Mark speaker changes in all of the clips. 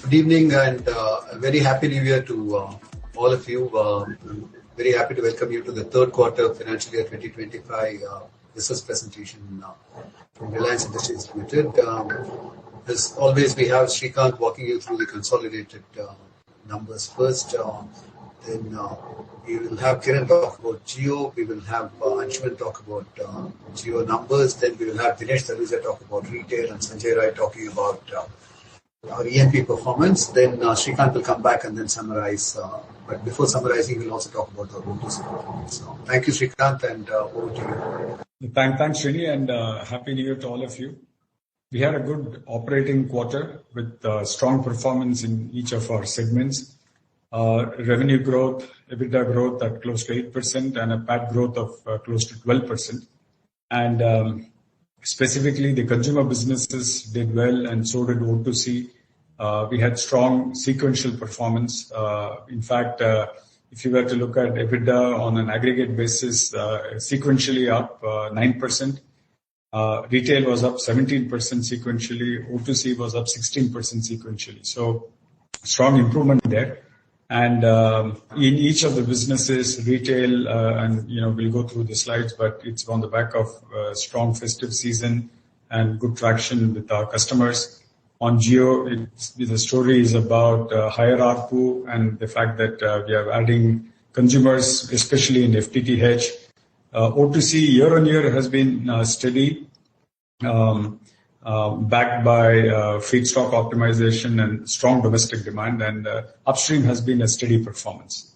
Speaker 1: Good evening and a very happy New Year to all of you. Very happy to welcome you to the third quarter financial year 2025 business presentation from Reliance Industries Limited. As always, we have Srikanth walking you through the consolidated numbers first. Then we will have Kiran talk about Jio. We will have Anshuman talk about Jio numbers. Then we will have Dinesh Taluja talk about retail and Sanjay Rai talking about our ENP performance. Then Srikanth will come back and then summarize. But before summarizing, we'll also talk about the O2C performance. So, thank you, Srikanth, and over to you.
Speaker 2: Thanks, Srini, and Happy New Year to all of you. We had a good operating quarter with strong performance in each of our segments. Revenue growth, EBITDA growth at close to 8% and a PAT growth of close to 12%. And specifically, the consumer businesses did well and so did O2C. We had strong sequential performance. In fact, if you were to look at EBITDA on an aggregate basis, sequentially up 9%. Retail was up 17% sequentially. O2C was up 16% sequentially. So strong improvement there. And in each of the businesses, retail, and we'll go through the slides, but it's on the back of strong festive season and good traction with our customers. On Jio, the story is about higher ARPU and the fact that we are adding consumers, especially in FTTH. O2C year-on-year has been steady, backed by feedstock optimization and strong domestic demand, and upstream has been a steady performance.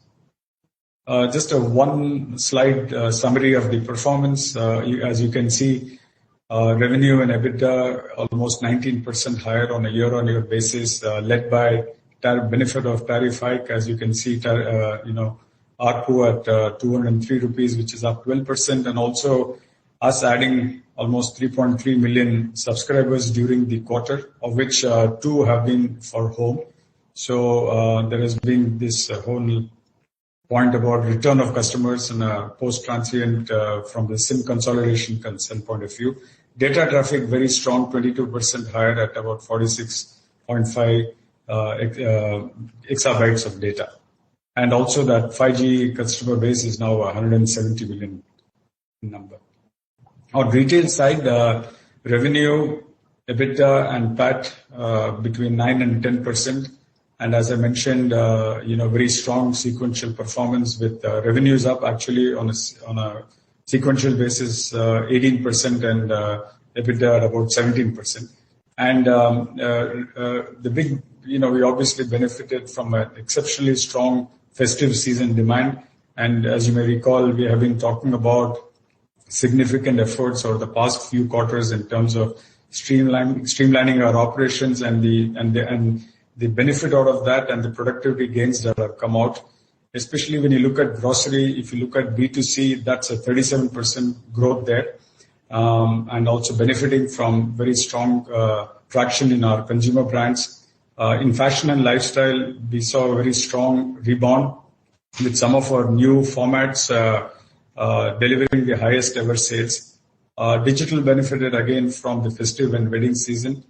Speaker 2: Just a one-slide summary of the performance. As you can see, revenue and EBITDA almost 19% higher on a year-on-year basis, led by benefit of tariff hike. As you can see, ARPU at 203 rupees, which is up 12%, and also us adding almost 3.3 million subscribers during the quarter, of which 2 have been for home. So there has been this whole point about return of customers and post-transient from the SIM consolidation concern point of view. Data traffic very strong, 22% higher at about 46.5 exabytes of data. And also that 5G customer base is now 170 million number. On retail side, revenue, EBITDA and PAT between 9 and 10%. And as I mentioned, very strong sequential performance with revenues up actually on a sequential basis 18% and EBITDA at about 17%. And the big, we obviously benefited from an exceptionally strong festive season demand. And as you may recall, we have been talking about significant efforts over the past few quarters in terms of streamlining our operations and the benefit out of that and the productivity gains that have come out. Especially when you look at grocery, if you look at B2C, that's a 37% growth there. And also benefiting from very strong traction in our consumer brands. In fashion and lifestyle, we saw a very strong rebound with some of our new formats delivering the highest ever sales. Digital benefited again from the festive and wedding season.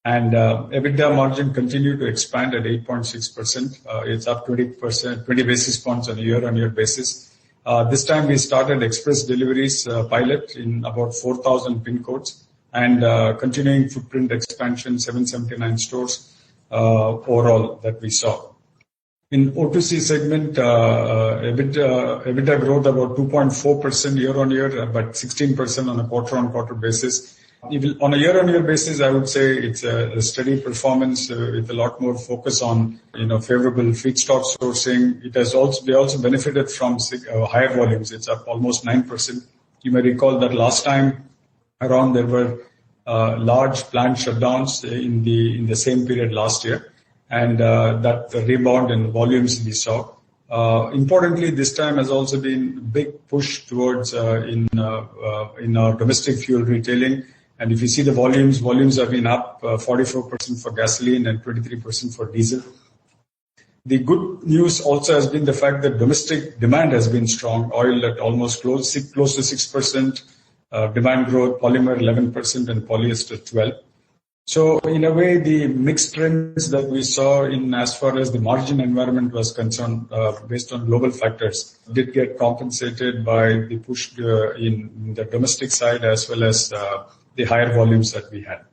Speaker 2: And EBITDA margin continued to expand at 8.6%. It's up 20 basis points on a year-on-year basis. This time we started express deliveries pilot in about 4,000 pin codes and continuing footprint expansion, 779 stores overall that we saw. In O2C segment, EBITDA growth about 2.4% year-on-year, but 16% on a quarter-on-quarter basis. On a year-on-year basis, I would say it's a steady performance with a lot more focus on favorable feedstock sourcing. They also benefited from higher volumes. It's up almost 9%. You may recall that last time around there were large plant shutdowns in the same period last year, and that rebound in volumes we saw. Importantly, this time has also been a big push towards in our domestic fuel retailing. And if you see the volumes have been up 44% for gasoline and 23% for diesel. The good news also has been the fact that domestic demand has been strong. Oil at almost close to 6% demand growth, polymer 11%, and polyester 12%. So in a way, the mixed trends that we saw in as far as the margin environment was concerned, based on global factors, did get compensated by the push in the domestic side as well as the higher volumes that we had.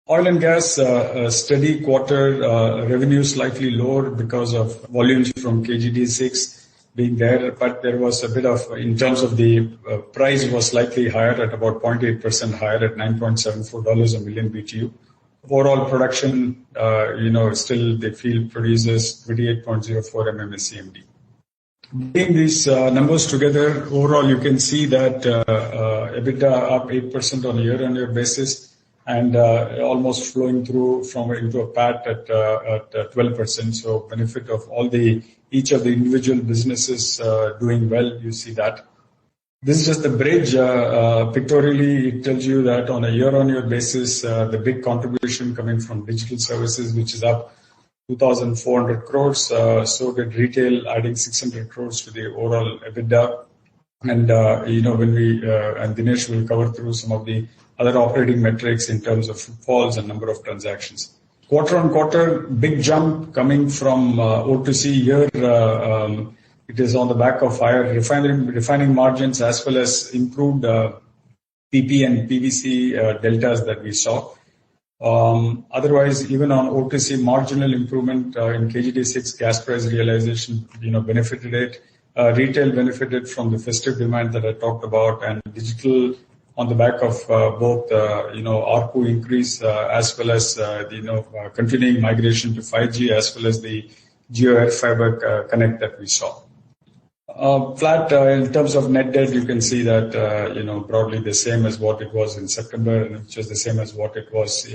Speaker 2: Oil and gas, a steady quarter, revenue slightly lower because of volumes from KGD6 being there, but there was a bit of, in terms of the price was slightly higher at about 0.8% higher at $9.74 a million BTU. Overall production, still the field produces 28.04 MMSCMD. Putting these numbers together, overall you can see that EBITDA up 8% on a year-on-year basis, and almost flowing through into a PAT at 12%. So benefit of each of the individual businesses doing well, you see that. This is just the bridge. Pictorially, it tells you that on a year-on-year basis, the big contribution coming from digital services, which is up 2,400 crores. So did retail, adding 600 crores to the overall EBITDA. And when and Dinesh will cover through some of the other operating metrics in terms of footfalls and number of transactions. Quarter on quarter, big jump coming from O2C here. It is on the back of higher refining margins as well as improved PP and PVC deltas that we saw. Otherwise, even on O2C, marginal improvement in KGD6 gas price realization, benefited it. Retail benefited from the festive demand that I talked about, and digital on the back of both, ARPU increase as well as continuing migration to 5G as well as the Jio AirFiber connect that we saw. Flat in terms of net debt, you can see that broadly the same as what it was in September, and which is the same as what it was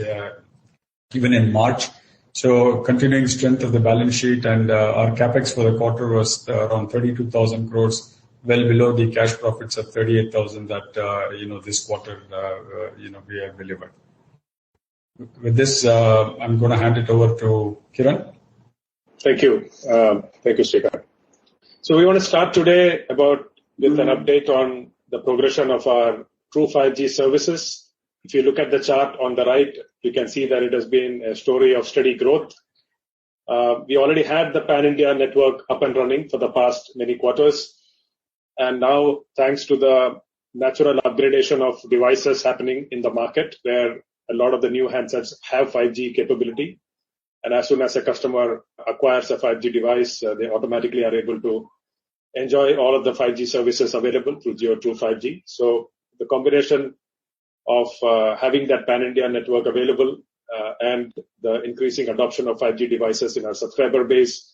Speaker 2: even in March. So continuing strength of the balance sheet, and our Capex for the quarter was around 32,000 crores. Well below the cash profits of 38,000 that this quarter we have delivered. With this, I'm going to hand it over to Kiran.
Speaker 3: Thank you, Srikanth. So we want to start today with an update on the progression of our True 5G services. If you look at the chart on the right, you can see that it has been a story of steady growth. We already had the pan-India network up and running for the past many quarters. And now, thanks to the natural upgradation of devices happening in the market, where a lot of the new handsets have 5G capability, and as soon as a customer acquires a 5G device, they automatically are able to enjoy all of the 5G services available through Jio True 5G. So the combination of having that pan-India network available and the increasing adoption of 5G devices in our subscriber base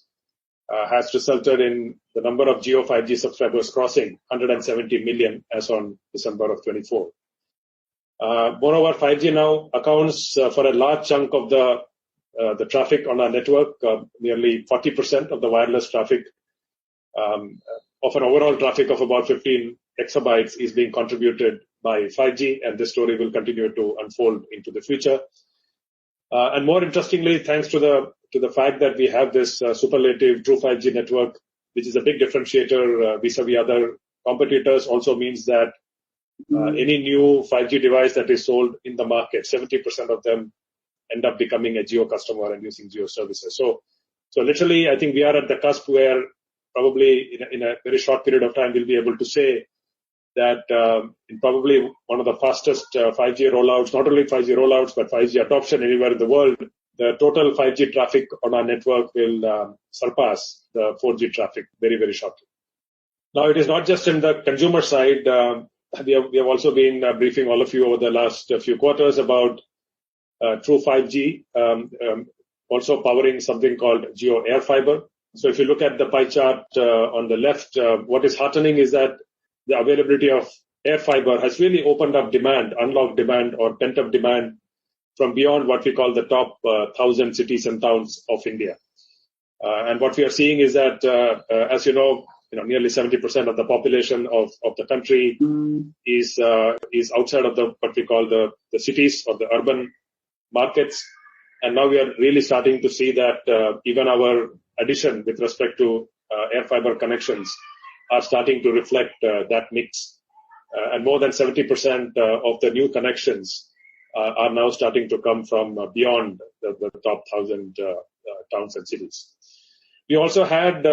Speaker 3: has resulted in the number of Jio 5G subscribers crossing 170 million as on December of 24. Moreover, 5G now accounts for a large chunk of the traffic on our network. Nearly 40% of the wireless traffic of an overall traffic of about 15 exabytes is being contributed by 5G, and this story will continue to unfold into the future. And more interestingly, thanks to the fact that we have this superlative True 5G network, which is a big differentiator vis-a-vis other competitors, also means that any new 5G device that is sold in the market, 70% of them end up becoming a Jio customer and using Jio services. So literally, I think we are at the cusp where probably in a very short period of time, we'll be able to say that in probably one of the fastest 5G rollouts, not only 5G rollouts, but 5G adoption anywhere in the world, the total 5G traffic on our network will surpass the 4G traffic very, very shortly. Now, it is not just in the consumer side. We have also been briefing all of you over the last few quarters about True 5G, also powering something called Jio AirFiber. So if you look at the pie chart on the left, what is heartening is that the availability of AirFiber has really opened up demand, unlocked demand or pent-up demand from beyond what we call the top 1,000 cities and towns of India. And what we are seeing is that, as you know, nearly 70% of the population of the country is outside of what we call the cities or the urban markets. And now we are really starting to see that even our addition with respect to AirFiber connections are starting to reflect that mix. And more than 70% of the new connections are now starting to come from beyond the top 1,000 towns and cities. We also had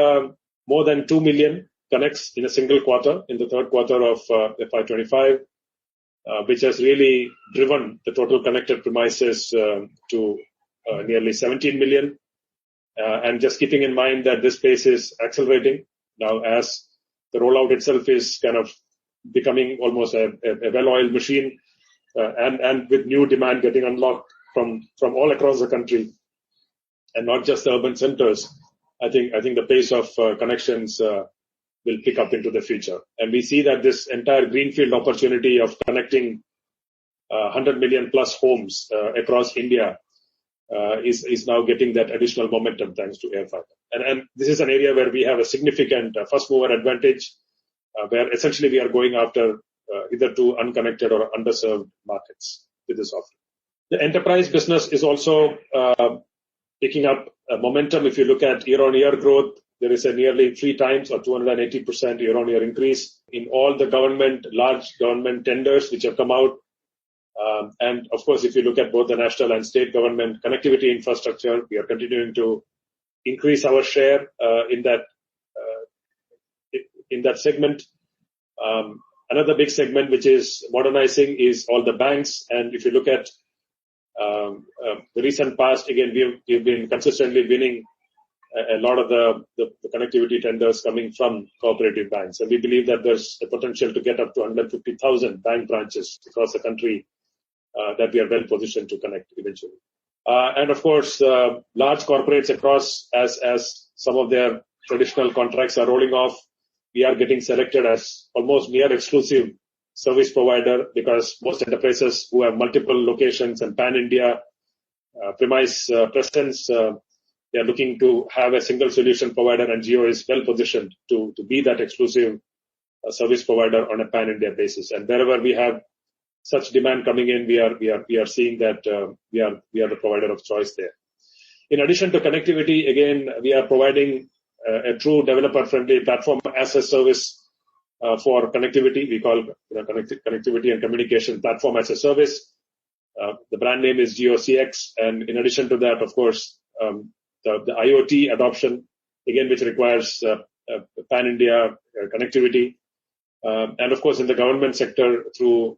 Speaker 3: more than 2 million connects in a single quarter in the third quarter of FY25, which has really driven the total connected premises to nearly 17 million. And just keeping in mind that this pace is accelerating now as the rollout itself is kind of becoming almost a well-oiled machine, and with new demand getting unlocked from all across the country, and not just the urban centers. I think the pace of connections will pick up into the future, and we see that this entire greenfield opportunity of connecting 100 million plus homes across India is now getting that additional momentum thanks to AirFiber. And this is an area where we have a significant first mover advantage, where essentially we are going after either to unconnected or underserved markets with this offering. The enterprise business is also picking up momentum. If you look at year-on-year growth, there is a nearly 3 times or 280% year-on-year increase in all the large government tenders which have come out. And of course, if you look at both the national and state government connectivity infrastructure, we are continuing to increase our share in that segment. Another big segment which is modernizing is all the banks. And if you look at the recent past, again, we've been consistently winning a lot of the connectivity tenders coming from cooperative banks. And we believe that there's a potential to get up to 150,000 bank branches across the country that we are well positioned to connect eventually. And of course, large corporates across, as some of their traditional contracts are rolling off, we are getting selected as almost near exclusive service provider, because most enterprises who have multiple locations and pan-India premise presence, they are looking to have a single solution provider, and Jio is well positioned to be that exclusive service provider on a pan-India basis. And wherever we have such demand coming in, we are seeing that we are the provider of choice there. In addition to connectivity, again, we are providing a true developer-friendly platform as a service for connectivity. We call connectivity and communication platform as a service. The brand name is Jio CX, and in addition to that, of course, the IoT adoption, again, which requires pan-India connectivity, and of course in the government sector through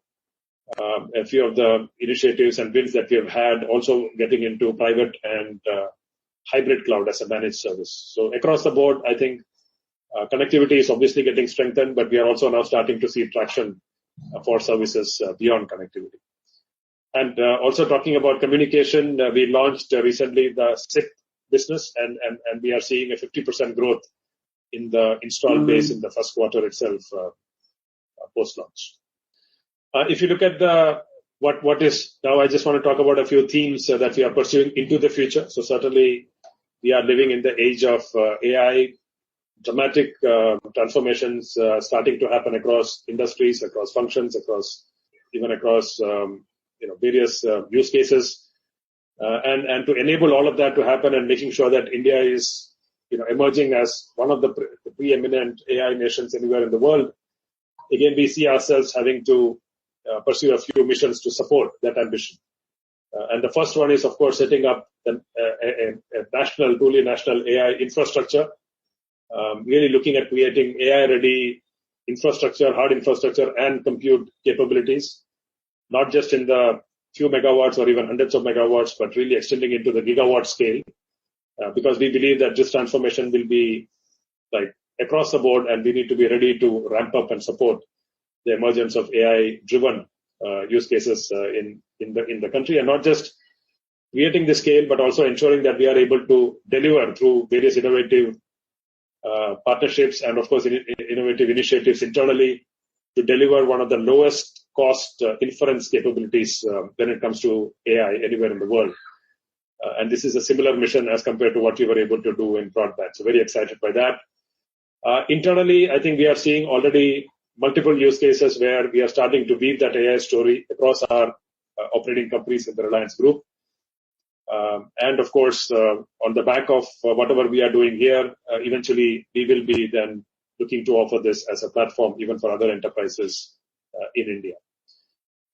Speaker 3: a few of the initiatives and wins that we have had, also getting into private and hybrid cloud as a managed service. So across the board, I think connectivity is obviously getting strengthened, but we are also now starting to see traction for services beyond connectivity. And also talking about communication, we launched recently the SIP business, and we are seeing a 50% growth in the install base in the first quarter itself, post-launch. If you look at what is now, I just want to talk about a few themes that we are pursuing into the future. So certainly we are living in the age of AI, dramatic transformations starting to happen across industries, across functions, across various use cases, and to enable all of that to happen and making sure that India is emerging as one of the preeminent AI nations anywhere in the world. Again, we see ourselves having to pursue a few missions to support that ambition. And the first one is, of course, setting up a truly national AI infrastructure, really looking at creating AI-ready infrastructure, hard infrastructure, and compute capabilities, not just in the few megawatts or even hundreds of megawatts, but really extending into the gigawatt scale, because we believe that this transformation will be like across the board, and we need to be ready to ramp up and support the emergence of AI-driven use cases in the country, and not just creating the scale, but also ensuring that we are able to deliver through various innovative partnerships and, of course, innovative initiatives internally to deliver one of the lowest cost inference capabilities when it comes to AI anywhere in the world. And this is a similar mission as compared to what we were able to do in broadband. So very excited by that. Internally, I think we are seeing already multiple use cases where we are starting to weave that AI story across our operating companies in the Reliance Group. And of course, on the back of whatever we are doing here, eventually we will be then looking to offer this as a platform even for other enterprises in India.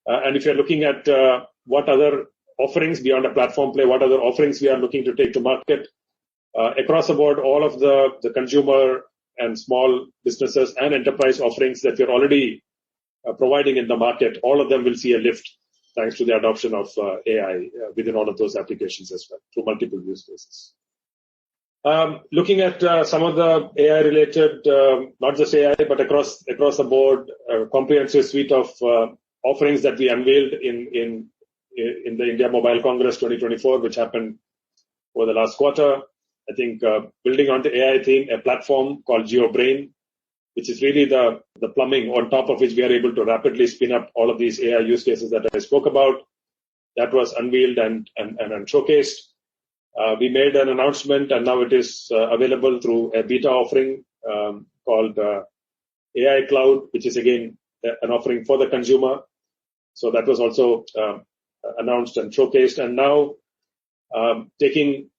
Speaker 3: And if you're looking at what other offerings beyond a platform play, what other offerings we are looking to take to market. Across the board, all of the consumer and small businesses and enterprise offerings that we're already providing in the market, all of them will see a lift thanks to the adoption of AI within all of those applications as well, through multiple use cases. Looking at some of the AI-related, not just AI, but across the board, comprehensive suite of offerings that we unveiled in the India Mobile Congress 2024, which happened over the last quarter. I think building on the AI theme, a platform called Jio Brain, which is really the plumbing on top of which we are able to rapidly spin up all of these AI use cases that I spoke about. That was unveiled and showcased. We made an announcement, and now it is available through a beta offering called AI Cloud, which is again an offering for the consumer. So that was also announced and showcased. And now taking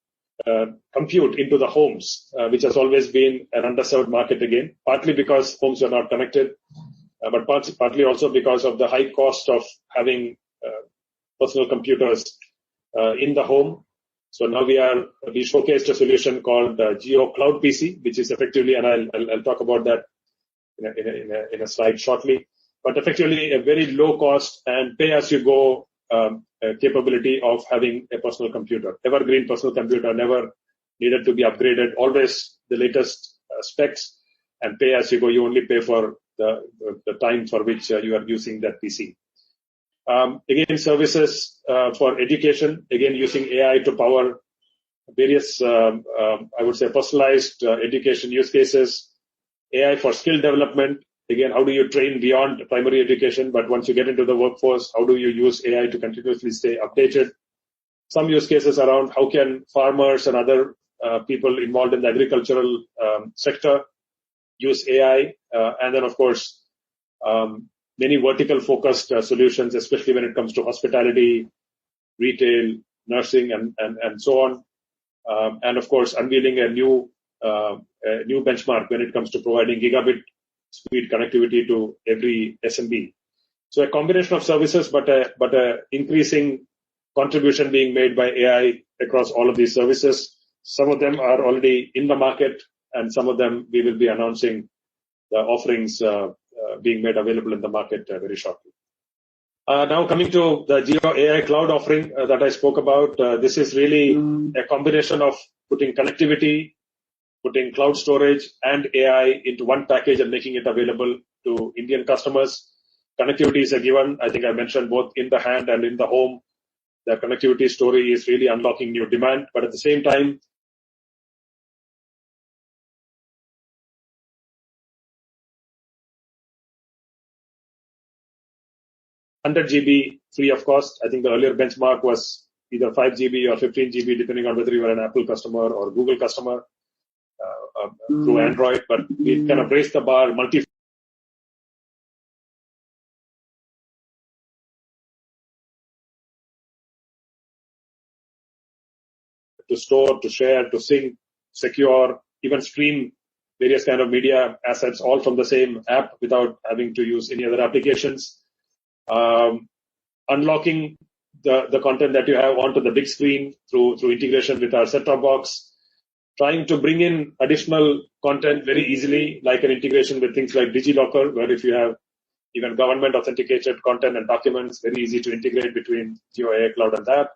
Speaker 3: compute into the homes, which has always been an underserved market again, partly because homes are not connected, but partly also because of the high cost of having personal computers in the home. So now we showcased a solution called Jio Cloud PC, which is effectively, and I'll talk about that in a slide shortly, but effectively a very low cost and pay as you go capability of having a personal computer, evergreen personal computer, never needed to be upgraded, always the latest specs, and pay as you go. You only pay for the time for which you are using that PC. Again, services for education, again using AI to power various, I would say, personalized education use cases. AI for skill development. Again, how do you train beyond primary education? But once you get into the workforce, how do you use AI to continuously stay updated? Some use cases around how can farmers and other people involved in the agricultural sector use AI? And then, of course, many vertical focused solutions, especially when it comes to hospitality, retail, nursing, and so on. And of course, unveiling a new benchmark when it comes to providing gigabit speed connectivity to every SMB. So a combination of services, but a increasing contribution being made by AI across all of these services. Some of them are already in the market, and some of them we will be announcing the offerings being made available in the market very shortly. Now coming to the Jio AI Cloud offering that I spoke about, this is really a combination of putting connectivity, putting cloud storage and AI into one package and making it available to Indian customers. Connectivity is a given. I think I mentioned both in the hand and in the home. The connectivity story is really unlocking new demand, but at the same time, 100 GB free of cost. I think the earlier benchmark was either 5 GB or 15 GB, depending on whether you were an Apple customer or Google customer through Android. But we kind of raised the bar to store, to share, to sync, secure, even stream various kind of media assets, all from the same app without having to use any other applications. Unlocking the content that you have onto the big screen through integration with our set-top box. Trying to bring in additional content very easily, like an integration with things like DigiLocker, where if you have even government authenticated content and documents, very easy to integrate between Jio AI Cloud and that.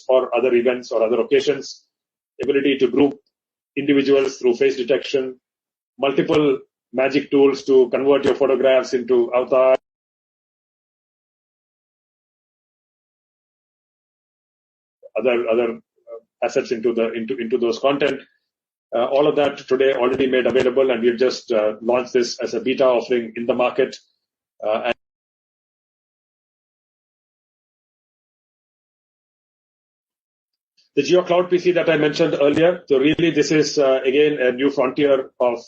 Speaker 3: Or other events or other occasions, ability to group individuals through face detection, multiple magic tools to convert your photographs into avatar, other assets into those content. All of that today already made available, and we've just launched this as a beta offering in the market. And the Jio Cloud PC that I mentioned earlier, so really this is again a new frontier of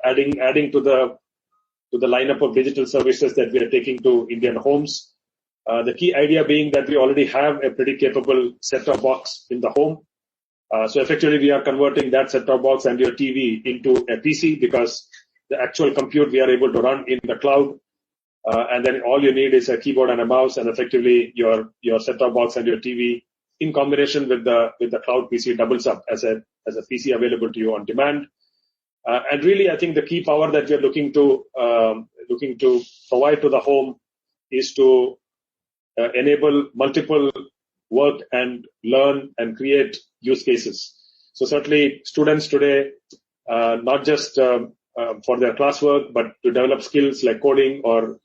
Speaker 3: adding to the lineup of digital services that we are taking to Indian homes. The key idea being that we already have a pretty capable set-top box in the home. So effectively, we are converting that set-top box and your TV into a PC because the actual compute we are able to run in the cloud. And then all you need is a keyboard and a mouse, and effectively your set-top box and your TV in combination with the cloud PC doubles up as a PC available to you on demand. And really, I think the key power that we are looking to provide to the home is to enable multiple work and learn and create use cases. So certainly, students today, not just for their classwork, but to develop skills like coding or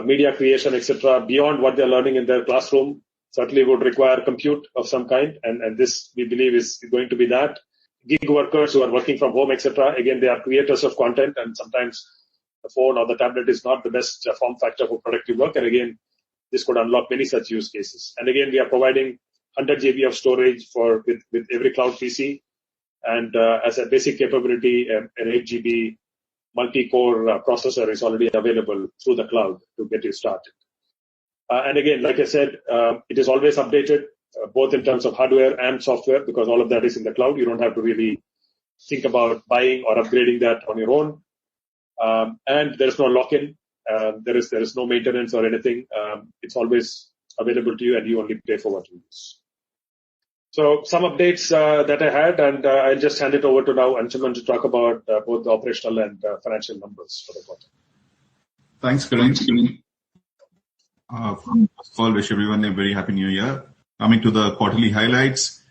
Speaker 3: media creation, etc., beyond what they're learning in their classroom, certainly would require compute of some kind, and this we believe is going to be that. Gig workers who are working from home, etc., again, they are creators of content, and sometimes the phone or the tablet is not the best form factor for productive work, and again, this could unlock many such use cases. And again, we are providing 100 GB of storage with every cloud PC, and as a basic capability, an 8 GB multi-core processor is already available through the cloud to get you started. And again, like I said, it is always updated, both in terms of hardware and software, because all of that is in the cloud. You don't have to really think about buying or upgrading that on your own. And there's no lock-in. There is no maintenance or anything. It's always available to you, and you only pay for what you use. So some updates that I had, and I'll just hand it over to now Anshuman to talk about both the operational and financial numbers for the quarter.
Speaker 4: Thanks, Karan. First of all, wish everyone a very happy new year. Coming to the quarterly highlights,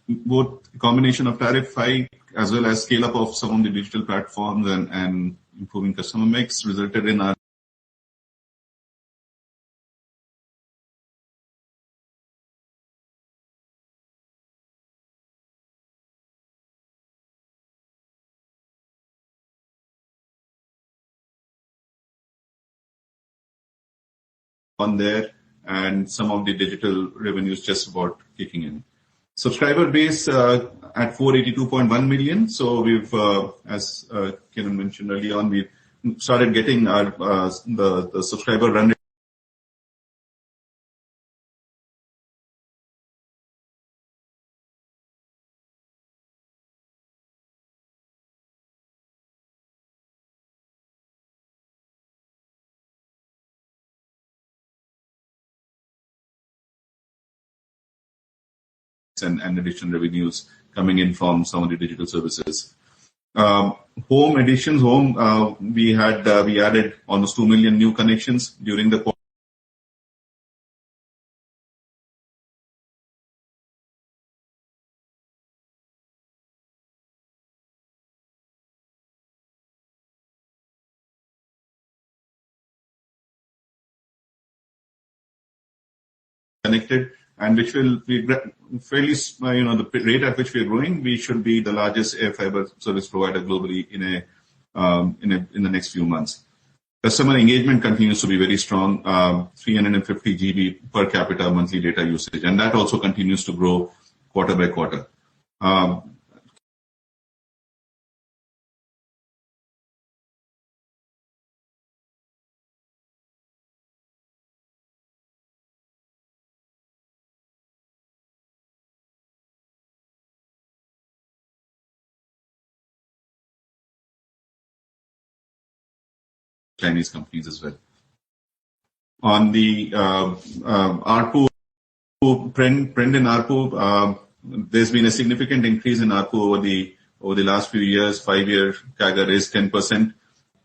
Speaker 4: both combination of tariff hike as well as scale up of some of the digital platforms and improving customer mix resulted in our on there, and some of the digital revenues just about kicking in. Subscriber base at 482.1 million. So we've, as Kiran mentioned earlier on, we've started getting our the subscriber run rate and additional revenues coming in from some of the digital services. Home additions, we added almost 2 million new connections during the quarter. Connected, and which will be fairly, the rate at which we are growing, we should be the largest AirFiber service provider globally in the next few months. Customer engagement continues to be very strong, 350 GB per capita monthly data usage, and that also continues to grow quarter by quarter. Chinese companies as well. On the ARPU trend in ARPU, there's been a significant increase in ARPU over the last few years. 5-year CAGR is 10%.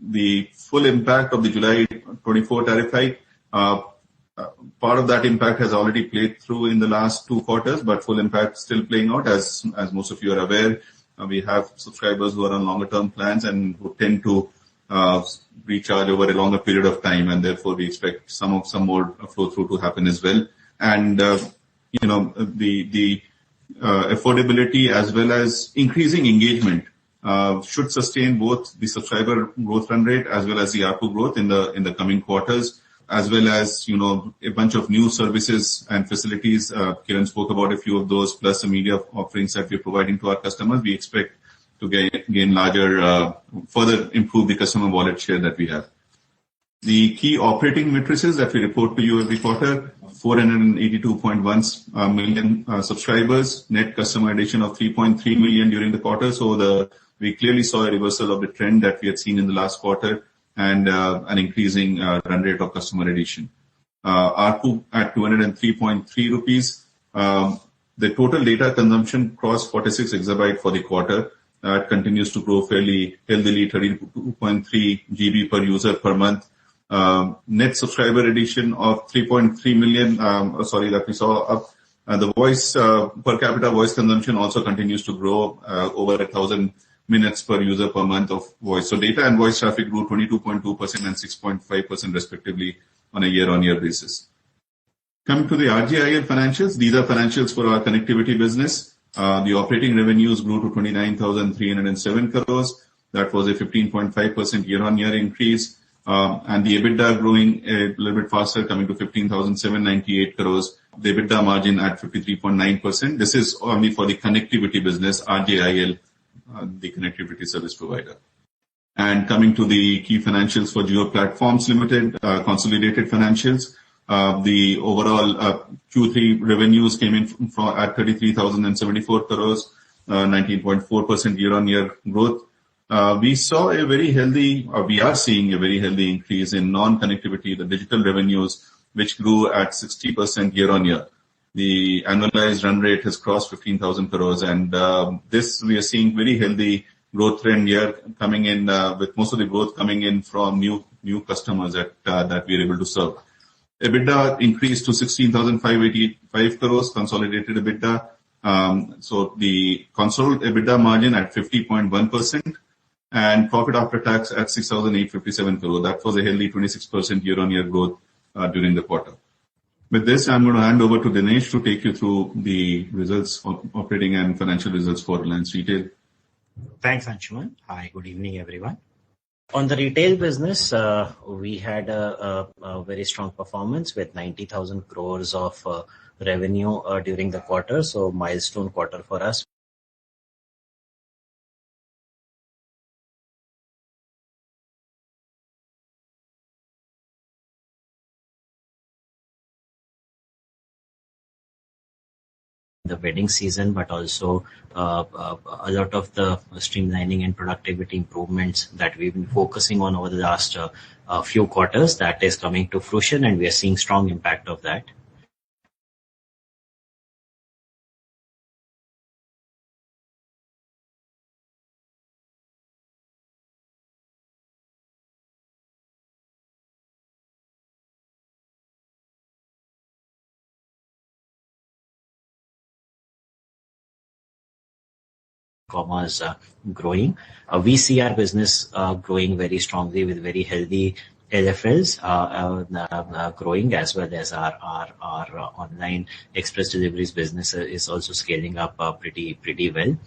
Speaker 4: The full impact of the July 24 tariff hike, part of that impact has already played through in the last 2 quarters, but full impact still playing out. As most of you are aware, we have subscribers who are on longer term plans and who tend to recharge over a longer period of time, and therefore we expect some more flow through to happen as well. And the affordability as well as increasing engagement should sustain both the subscriber growth run rate as well as the ARPU growth in the coming quarters, as well as a bunch of new services and facilities. Kiran spoke about a few of those, plus the media offerings that we're providing to our customers. We expect to gain larger, further improve the customer wallet share that we have. The key operating matrices that we report to you every quarter, 482.1 million subscribers, net customer addition of 3.3 million during the quarter. So we clearly saw a reversal of the trend that we had seen in the last quarter and an increasing run rate of customer addition. ARPU at 203.3 rupees. The total data consumption crossed 46 exabyte for the quarter. That continues to grow fairly healthily, 32.3 GB per user per month. Net subscriber addition of 3.3 million, that we saw up. The voice, per capita voice consumption also continues to grow, over 1,000 minutes per user per month of voice. So data and voice traffic grew 22.2% and 6.5% respectively on a year-on-year basis. Coming to the RJIL financials, these are financials for our connectivity business. The operating revenues grew to 29,307 crores. That was a 15.5% year-on-year increase. And the EBITDA growing a little bit faster, coming to 15,798 crores. The EBITDA margin at 53.9%. This is only for the connectivity business, RJIL, the connectivity service provider. And coming to the key financials for Jio Platforms Limited, consolidated financials. The overall Q3 revenues came in at 33,074 crores, 19.4% year-on-year growth. We saw a very healthy, or we are seeing a very healthy increase in non-connectivity, the digital revenues, which grew at 60% year-on-year. The annualized run rate has crossed 15,000 crores, and this we are seeing very healthy growth trend here coming in, with most of the growth coming in from new customers that we are able to serve. EBITDA increased to 16,585 crores, consolidated EBITDA. So the consolidated EBITDA margin at 50.1%. And profit after tax at 6,857 crore. That was a healthy 26% year-on-year growth during the quarter. With this, I'm going to hand over to Dinesh to take you through the results, operating and financial results for Reliance Retail.
Speaker 5: Thanks, Anshuman. Hi, good evening, everyone. On the retail business, we had a very strong performance with 90,000 crores of revenue during the quarter. So milestone quarter for us. The wedding season, but also a lot of the streamlining and productivity improvements that we've been focusing on over the last few quarters, that is coming to fruition, and we are seeing strong impact of that. Commerce growing. We see our business growing very strongly with very healthy LFLs growing, as well as our online express deliveries business is also scaling up pretty well.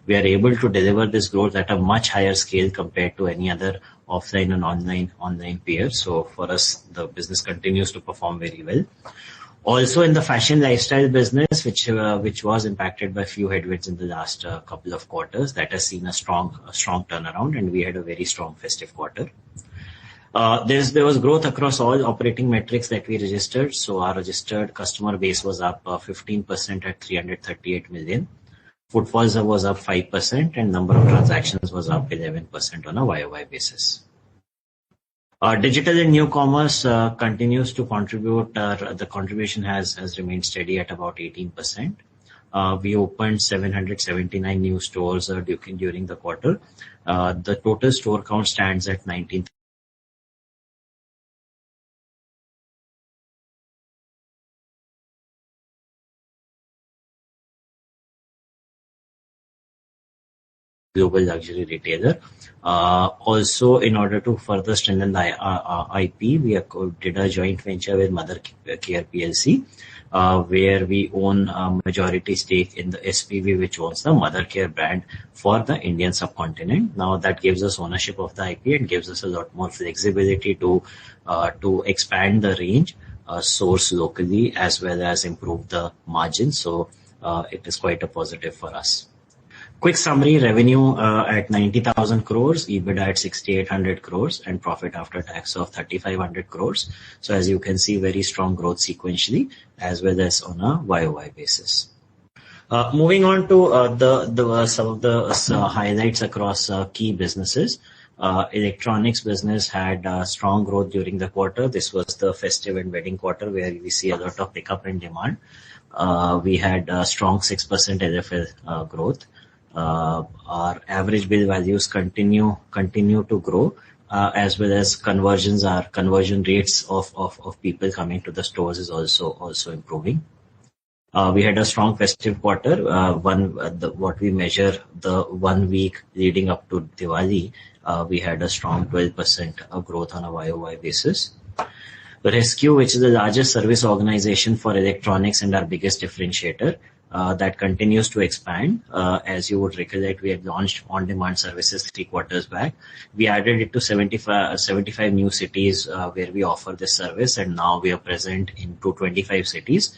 Speaker 5: We are able to deliver this growth at a much higher scale compared to any other offline and online peers. So for us, the business continues to perform very well. Also in the fashion lifestyle business, which was impacted by few headwinds in the last couple of quarters, that has seen a strong turnaround, and we had a very strong festive quarter. There was growth across all operating metrics that we registered. So our registered customer base was up 15% at 338 million. Footfalls was up 5%, and number of transactions was up 11% on a YOY basis. Digital and new commerce continues to contribute. The contribution has remained steady at about 18%. We opened 779 new stores during the quarter. The total store count stands at 19. Global luxury retailer. Also, in order to further strengthen the IP, we did a joint venture with Mothercare PLC, where we own a majority stake in the SPV, which owns the Mothercare brand for the Indian subcontinent. Now that gives us ownership of the IP and gives us a lot more flexibility to expand the range, source locally, as well as improve the margin. So it is quite a positive for us. Quick summary: revenue at 90,000 crores, EBITDA at 6,800 crores, and profit after tax of 3,500 crores. So as you can see, very strong growth sequentially as well as on a YOY basis. Moving on to some of the highlights across key businesses. Electronics business had strong growth during the quarter. This was the festive and wedding quarter where we see a lot of pickup in demand. We had a strong 6% LFL growth. Our average bill values continue to grow, as well as conversion rates of people coming to the stores is also improving. We had a strong festive quarter. What we measure the 1 week leading up to Diwali, we had a strong 12% growth on a YOY basis. Rescue, which is the largest service organization for electronics and our biggest differentiator, that continues to expand. As you would recollect, we had launched on-demand services 3 quarters back. We added it to 75 new cities where we offer this service, and now we are present in 225 cities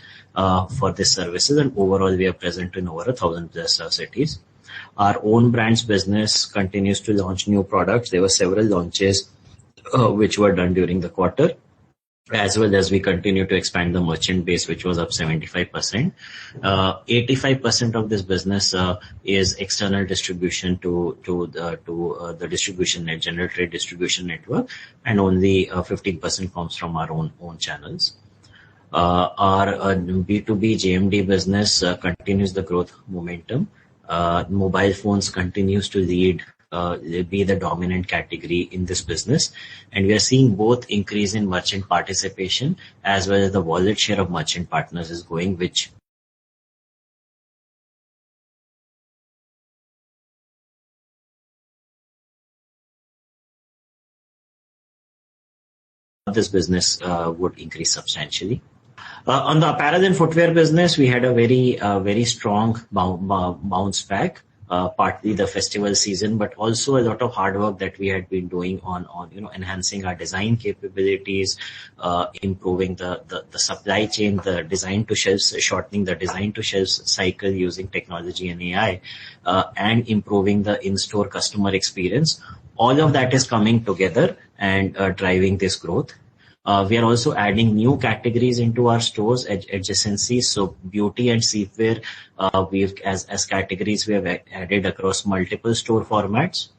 Speaker 5: for this services, and overall we are present in over 1,000 plus cities. Our own brands business continues to launch new products. There were several launches which were done during the quarter, as well as we continue to expand the merchant base, which was up 75%. 85% of this business is external distribution to the distribution net, general trade distribution network, and only 15% comes from our own channels. Our B2B JMD business continues the growth momentum. Mobile phones continues to be the dominant category in this business, and we are seeing both increase in merchant participation as well as the wallet share of merchant partners is going, which this business would increase substantially. On the apparel and footwear business, we had a very strong bounce back. Partly the festival season, but also a lot of hard work that we had been doing on enhancing our design capabilities, improving the supply chain, the design to shelves, shortening the design to shelves cycle using technology and AI, and improving the in-store customer experience. All of that is coming together and driving this growth. We are also adding new categories into our stores, adjacencies. So beauty and sleepwear, as categories we have added across multiple store formats.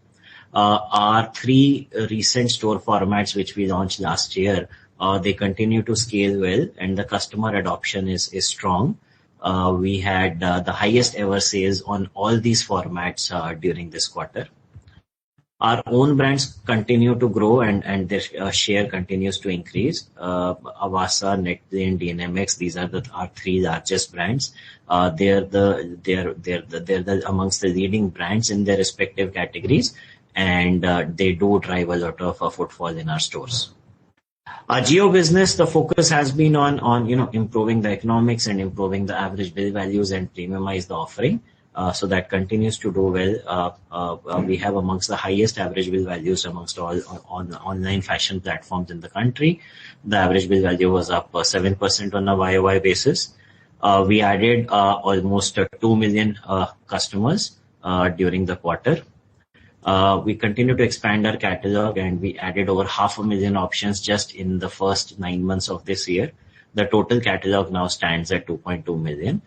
Speaker 5: Our 3 recent store formats which we launched last year, they continue to scale well, and the customer adoption is strong. We had the highest ever sales on all these formats during this quarter. Our own brands continue to grow and their share continues to increase. Avasa, Netplay, and DNMX, these are our 3 largest brands. They're amongst the leading brands in their respective categories, and they do drive a lot of footfall in our stores. Our Jio business, the focus has been on improving the economics and improving the average bill values and premiumize the offering. So that continues to do well. We have amongst the highest average bill values amongst all online fashion platforms in the country. The average bill value was up 7% on a YOY basis. We added almost 2 million customers during the quarter. We continue to expand our catalog, and we added over 500,000 options just in the first 9 months of this year. The total catalog now stands at 2.2 million.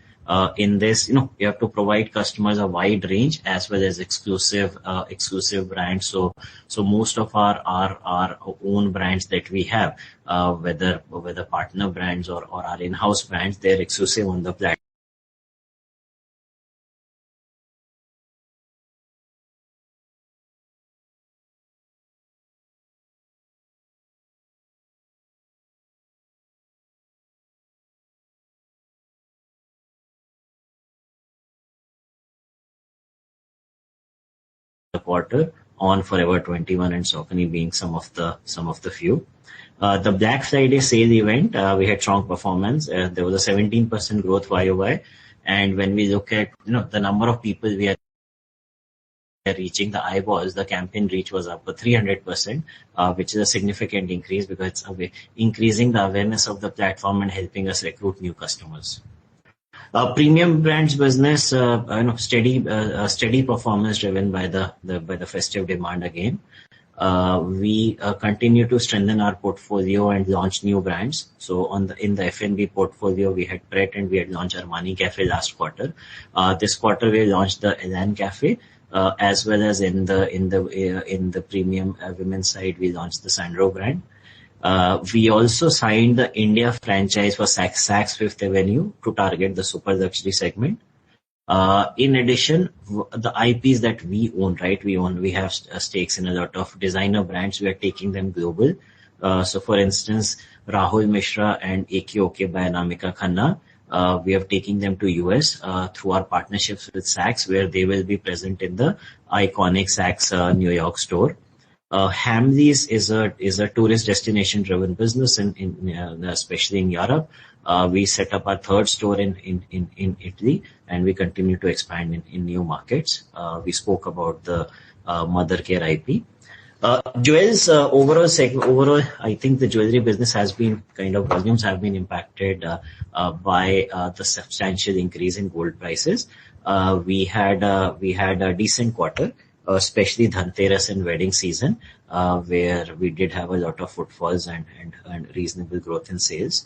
Speaker 5: In this, we have to provide customers a wide range as well as exclusive brands. So most of our own brands that we have, whether partner brands or our in-house brands, they're exclusive on the platform. Quarter on Forever 21 and Saucony being some of the few. The Black Friday sale event, we had strong performance. There was a 17% growth YOY, and when we look at the number of people we are reaching, the eyeballs, the campaign reach was up 300%, which is a significant increase because it's increasing the awareness of the platform and helping us recruit new customers. Premium brands business, steady performance driven by the festive demand again. We continue to strengthen our portfolio and launch new brands. So in the F&B portfolio, we had Pret and we had launched Armani Cafe last quarter. This quarter we launched the Elan Cafe, as well as in the premium women's side we launched the Sandro brand. We also signed the India franchise for Saks Fifth Avenue to target the super luxury segment. In addition, the IPs that we own, right? We have stakes in a lot of designer brands. We are taking them global. So for instance, Rahul Mishra and AK by Anamika Khanna, we are taking them to US through our partnerships with Saks, where they will be present in the iconic Saks New York store. Hamleys is a tourist destination driven business especially in Europe. We set up our third store in Italy, and we continue to expand in new markets. We spoke about the mother care IP. Jewels overall, I think the jewelry business has been volumes have been impacted by the substantial increase in gold prices. We had a decent quarter, especially Dhanteras and wedding season, where we did have a lot of footfalls and reasonable growth in sales.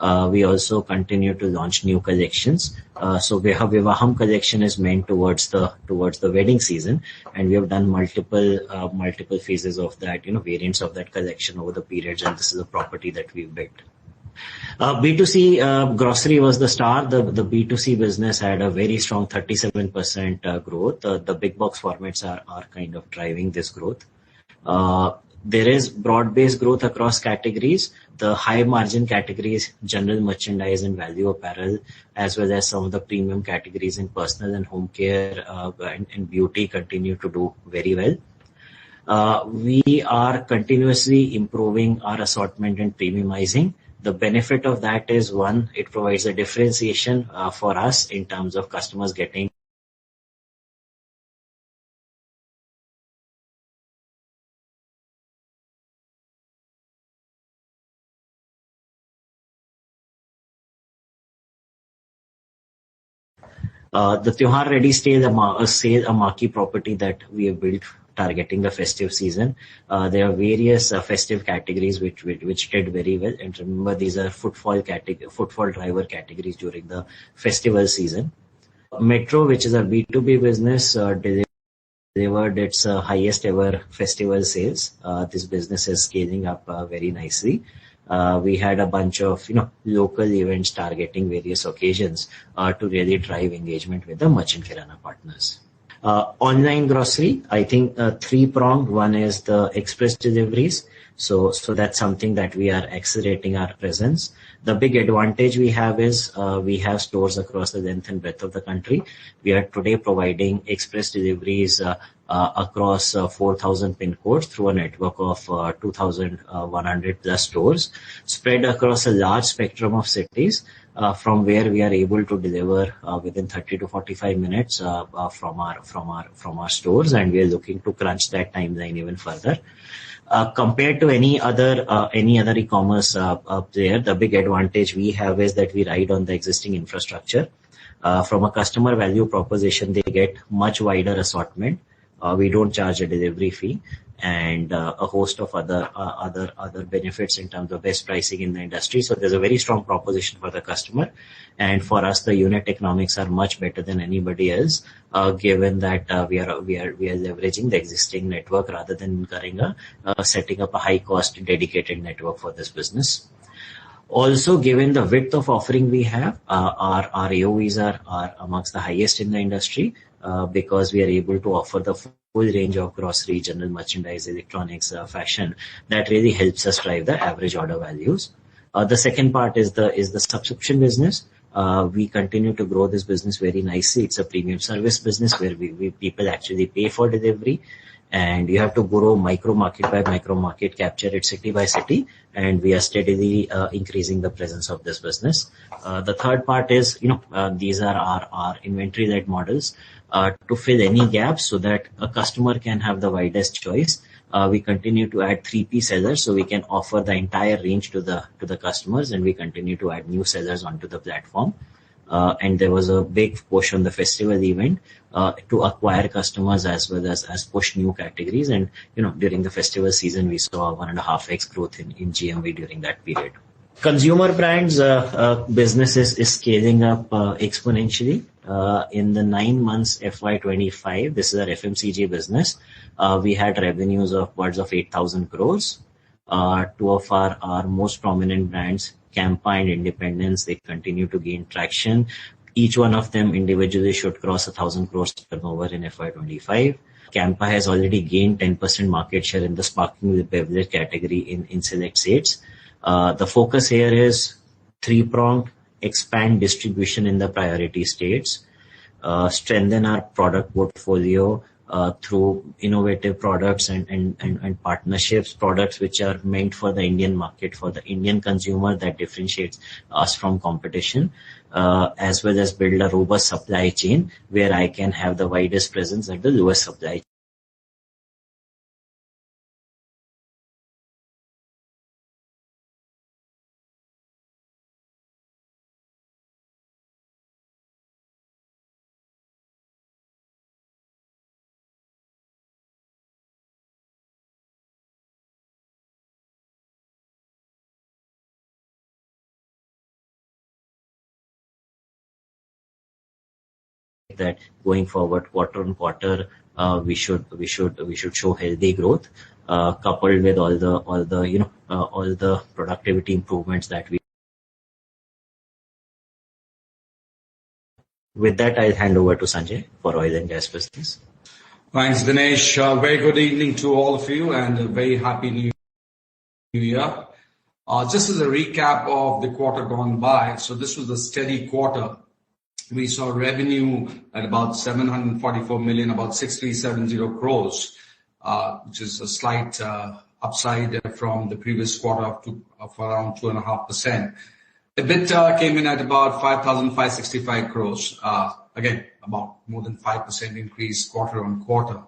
Speaker 5: We also continue to launch new collections. So Vivaham collection is meant towards the wedding season, and we have done multiple phases of that, variants of that collection over the periods, and this is a property that we've built. B2C grocery was the star. The B2C business had a very strong 37% growth. The big box formats are kind of driving this growth. There is broad-based growth across categories. The high margin categories, general merchandise and value apparel, as well as some of the premium categories in personal and home care and beauty continue to do very well. We are continuously improving our assortment and premiumizing. The benefit of that is, one, it provides a differentiation for us in terms of customers getting the Tyohar Ready Sale, a marquee property that we have built targeting the festive season. There are various festive categories which did very well. And remember, these are footfall driver categories during the festival season. Metro, which is a B2B business, delivered its highest ever festival sales. This business is scaling up very nicely. We had a bunch of local events targeting various occasions to really drive engagement with the merchant kirana partners. Online grocery, I think three-pronged. One is the express deliveries. So that's something that we are accelerating our presence. The big advantage we have is we have stores across the length and breadth of the country. We are today providing express deliveries across 4,000 pin codes through a network of 2,100 plus stores spread across a large spectrum of cities, from where we are able to deliver within 30 to 45 minutes from our stores, and we are looking to crunch that timeline even further. Compared to any other e-commerce player, the big advantage we have is that we ride on the existing infrastructure. From a customer value proposition, they get much wider assortment. We don't charge a delivery fee, and a host of other benefits in terms of best pricing in the industry. So there's a very strong proposition for the customer, and for us the unit economics are much better than anybody else, given that we are leveraging the existing network rather than setting up a high cost dedicated network for this business. Also, given the width of offering we have, our AOVs are amongst the highest in the industry, because we are able to offer the full range of grocery, general merchandise, electronics, fashion. That really helps us drive the average order values. The second part is the subscription business. We continue to grow this business very nicely. It's a premium service business where people actually pay for delivery, and you have to grow micro market by micro market, capture it city by city, and we are steadily increasing the presence of this business. The third part is, these are our inventory-led models to fill any gaps so that a customer can have the widest choice. We continue to add 3P sellers so we can offer the entire range to the customers, and we continue to add new sellers onto the platform. and there was a big push on the festival event to acquire customers as well as push new categories. And during the festival season, we saw 1.5x growth in GMV during that period. Consumer brands business is scaling up exponentially. In the 9 months FY25, this is our FMCG business. We had revenues of upwards of 8,000 crores. Two of our most prominent brands, Campa and Independence, they continue to gain traction. Each one of them individually should cross 1,000 crores turnover in FY25. Campa has already gained 10% market share in the sparkling beverage category in select states. The focus here is three-pronged: expand distribution in the priority states, strengthen our product portfolio through innovative products and partnerships, products which are meant for the Indian market, for the Indian consumer, that differentiates us from competition, as well as build a robust supply chain where I can have the widest presence at the lowest supply chain. That going forward, quarter on quarter, we should show healthy growth, coupled with all the productivity improvements that we. With that, I'll hand over to Sanjay for oil and gas business.
Speaker 2: Thanks, Dinesh. Very good evening to all of you, and a very happy New Year. Just as a recap of the quarter gone by, so this was a steady quarter. We saw revenue at about 744 million, about 6,370 crores, which is a slight upside from the previous quarter of around 2.5%. EBITDA came in at about 5,565 crores. Again, about more than 5% increase quarter on quarter.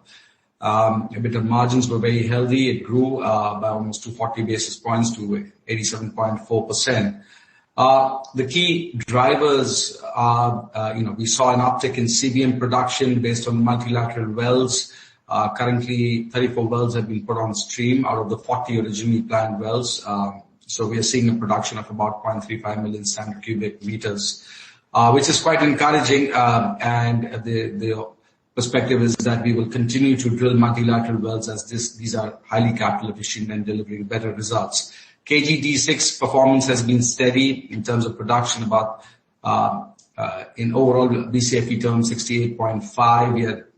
Speaker 2: EBITDA margins were very healthy. It grew by almost 240 basis points to 87.4%. The key drivers are, we saw an uptick in CBM production based on multilateral wells. Currently, 34 wells have been put on stream out of the 40 originally planned wells. So we are seeing a production of about 0.35 million standard cubic meters, which is quite encouraging. And the perspective is that we will continue to drill multilateral wells as these are highly capital efficient and delivering better results. KG-D6 performance has been steady in terms of production, about in overall BCFE terms, 68.5. We are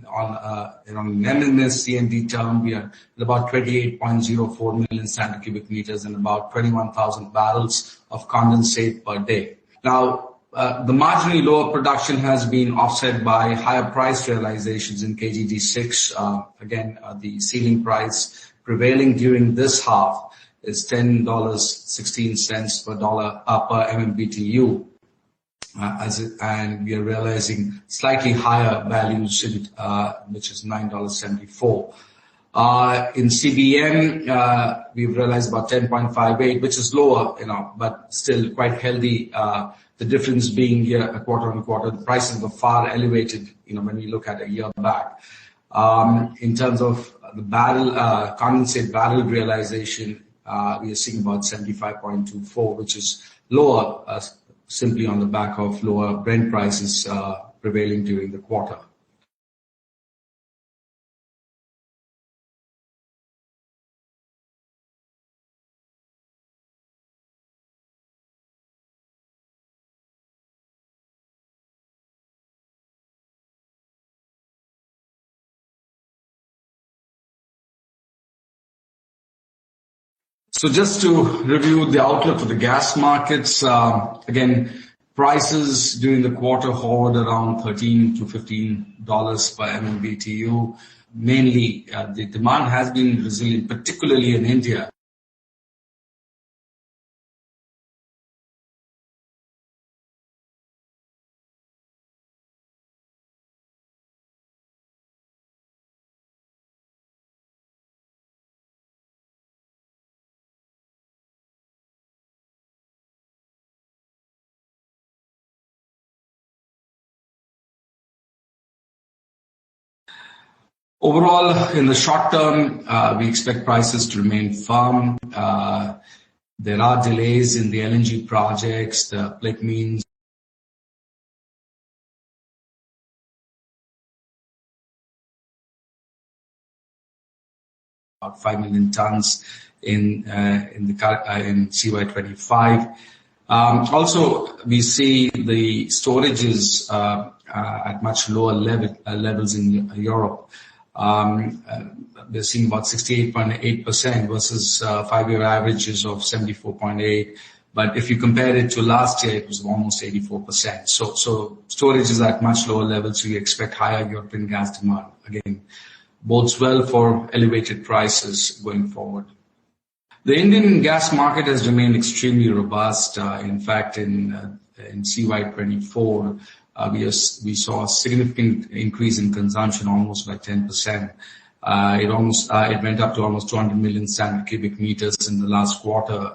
Speaker 2: on MMS CND term, we are at about 28.04 million standard cubic meters and about 21,000 barrels of condensate per day. Now, the marginally lower production has been offset by higher price realizations in KG-D6. Again, the ceiling price prevailing during this half is $10.16 per dollar per MMBTU, and we are realizing slightly higher values in which is $9.74. In CBM, we've realized about 10.58, which is lower, but still quite healthy. The difference being here, quarter on quarter, the prices were far elevated, when we look at a year back. In terms of the condensate barrel realization, we are seeing about 75.24, which is lower, simply on the back of lower Brent prices prevailing during the quarter. So just to review the outlook for the gas markets, again, prices during the quarter hovered around $13 to $15 per MMBTU. Mainly, the demand has been resilient, particularly in India.
Speaker 6: Overall, in the short term, we expect prices to remain firm. There are delays in the LNG projects. The plate means about 5 million tons in CY25. Also, we see the storages at much lower levels in Europe. We're seeing about 68.8% versus 5-year averages of 74.8%. But if you compare it to last year, it was almost 84%. So storage is at much lower levels, so you expect higher European gas demand. Again, bodes well for elevated prices going forward. The Indian gas market has remained extremely robust. In fact, in CY24, we saw a significant increase in consumption, almost by 10%. It went up to almost 200 million standard cubic meters in the last quarter,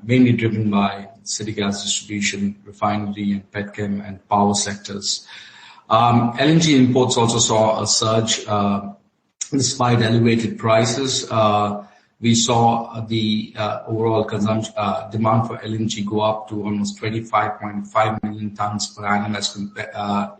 Speaker 6: mainly driven by city gas distribution, refinery and petchem and power sectors. LNG imports also saw a surge despite elevated prices. We saw the overall consumption demand for LNG go up to almost 25.5 million tons per annum as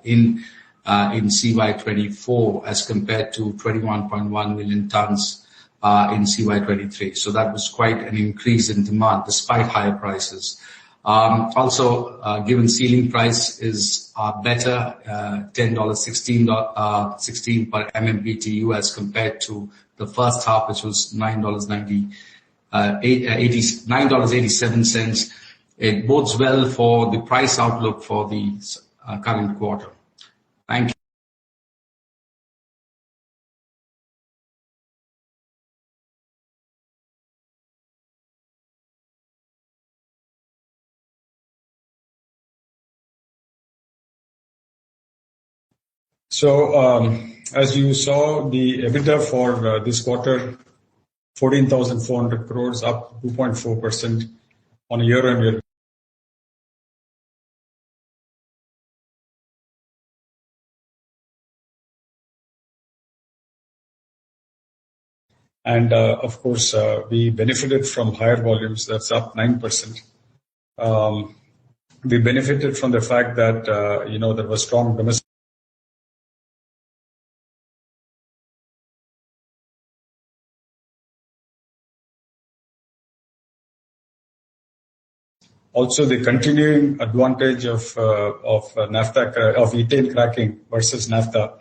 Speaker 6: in CY24 as compared to 21.1 million tons in CY23. So that was quite an increase in demand despite higher prices. Also, given ceiling price is better, $10.16 per MMBTU as compared to the first half, which was $9.87. It bodes well for the price outlook for the current quarter. Thank you.
Speaker 2: So, as you saw, the EBITDA for this quarter, 14,400 crores, up 2.4% on a year-on-year. And of course, we benefited from higher volumes. That's up 9%. We benefited from the fact that there was strong domestic. Also, the continuing advantage of naphtha of ethane cracking versus naphtha.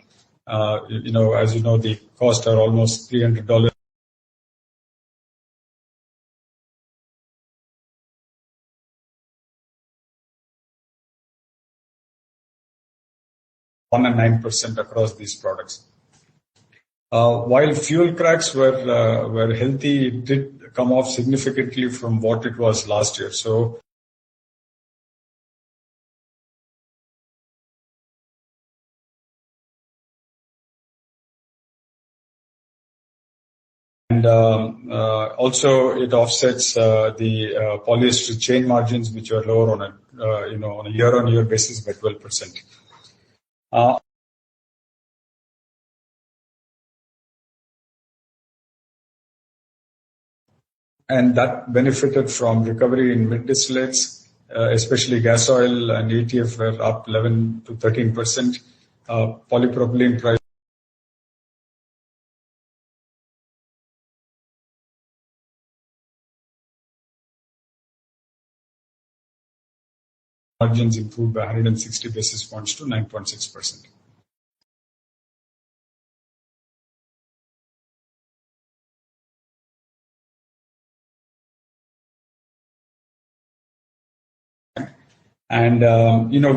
Speaker 2: As you know, the costs are almost $300. And 9% across these products. While fuel cracks were healthy, it did come off significantly from what it was last year. So. And also, it offsets the polyester chain margins, which are lower on a year-on-year basis by 12%. And that benefited from recovery in mid distillates, especially gas oil and ATF were up 11 to 13%. Polypropylene price. Margins improved by 160 basis points to 9.6%. And,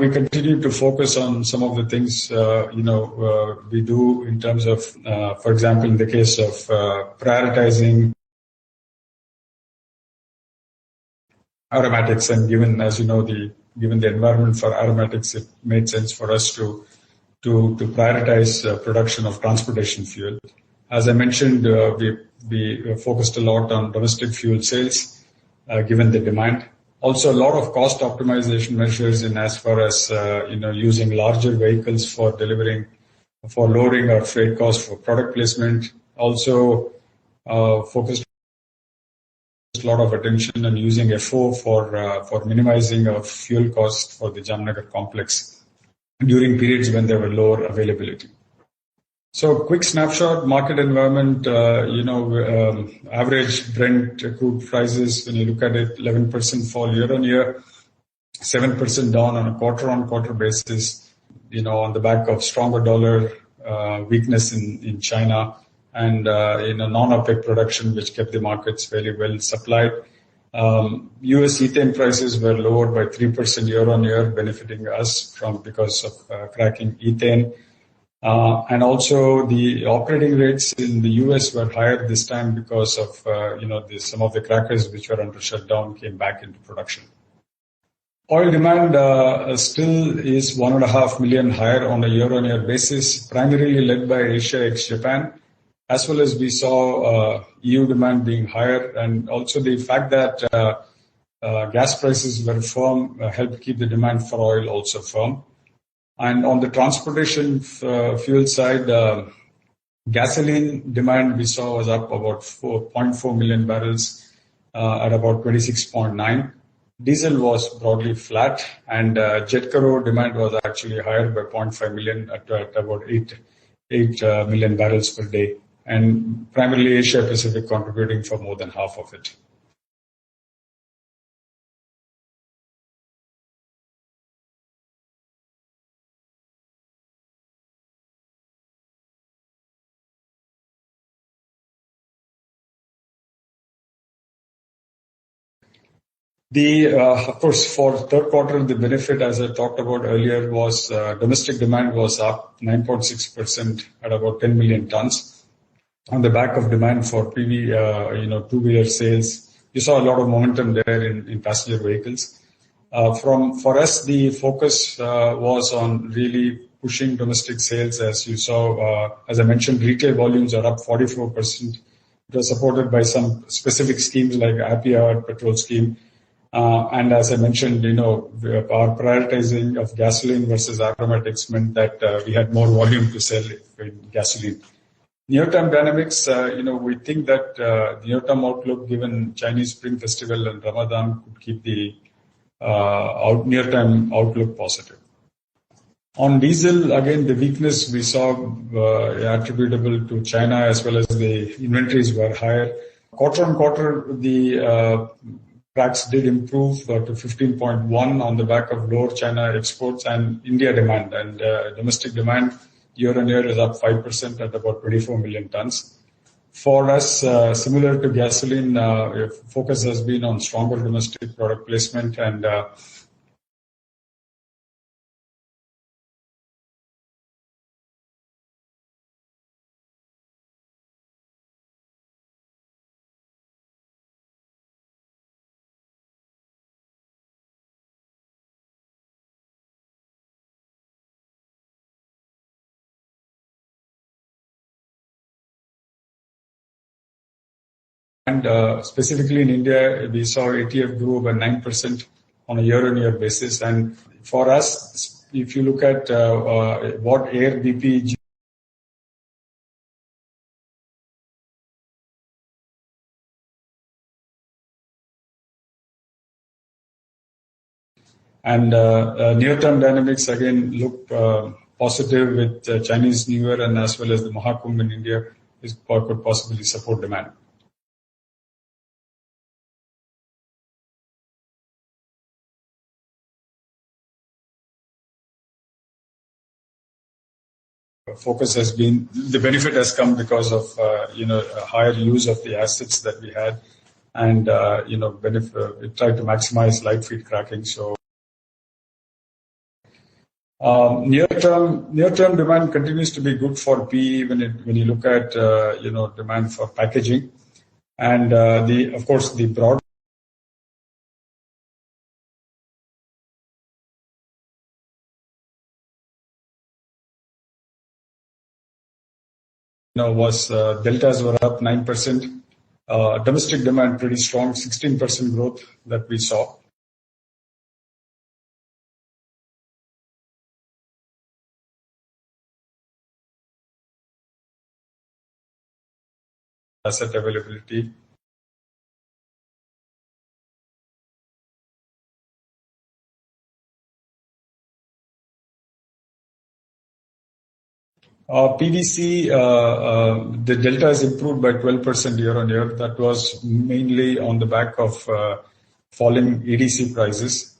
Speaker 2: we continue to focus on some of the things, we do in terms of, for example, in the case of prioritizing aromatics, and given, as you know, given the environment for aromatics, it made sense for us to prioritize production of transportation fuel. As I mentioned, we focused a lot on domestic fuel sales, given the demand. Also, a lot of cost optimization measures in as far as using larger vehicles for delivering for lowering our freight costs for product placement. Also, focused a lot of attention on using FO for minimizing our fuel cost for the Jamnagar complex during periods when there were lower availability. So, quick snapshot, market environment, average Brent crude prices, when you look at it, 11% fall year on year, 7% down on a quarter-on-quarter basis, on the back of stronger dollar, weakness in China, and non-OPEC production, which kept the markets very well supplied. US ethane prices were lowered by 3% year on year, benefiting us because of cracking ethane. And also the operating rates in the US were higher this time because of some of the crackers which were under shutdown came back into production. Oil demand still is 1.5 million higher on a year-on-year basis, primarily led by Asia ex-Japan, as well as we saw EU demand being higher, and also the fact that gas prices were firm helped keep the demand for oil also firm. And on the transportation fuel side, gasoline demand we saw was up about 4.4 million barrels at about 26.9. Diesel was broadly flat, and jet kero demand was actually higher by 0.5 million at about 8 million barrels per day, and primarily Asia Pacific contributing for more than half of it. Of course, for third quarter, the benefit, as I talked about earlier, was domestic demand was up 9.6% at about 10 million tons. On the back of demand for PV, two-wheeler sales, you saw a lot of momentum there in passenger vehicles. For us, the focus was on really pushing domestic sales. As you saw, as I mentioned, retail volumes are up 44%. It was supported by some specific schemes like Happy Hour petrol scheme. And as I mentioned, our prioritizing of gasoline versus aromatics meant that we had more volume to sell in gasoline. Near-term dynamics, we think that the near-term outlook, given Chinese Spring Festival and Ramadan, could keep the near-term outlook positive. On diesel, again, the weakness we saw attributable to China, as well as the inventories were higher. Quarter on quarter, the cracks did improve to 15.1 on the back of lower China exports and India demand. And domestic demand year on year is up 5% at about 24 million tons. For us, similar to gasoline, focus has been on stronger domestic product placement and specifically in India, we saw ATF grew by 9% on a year-on-year basis. And for us, if you look at what Air BP and near-term dynamics again look positive with Chinese New Year and as well as the Mahakumbh in India could possibly support demand. Focus has been, the benefit has come because of a higher use of the assets that we had, and we tried to maximize light feed cracking. So near-term demand continues to be good for PE when you look at demand for packaging, and of course the broad was deltas were up 9%. Domestic demand pretty strong, 16% growth that we saw. asset availability. PVC, the delta has improved by 12% year-on-year. That was mainly on the back of falling EDC prices.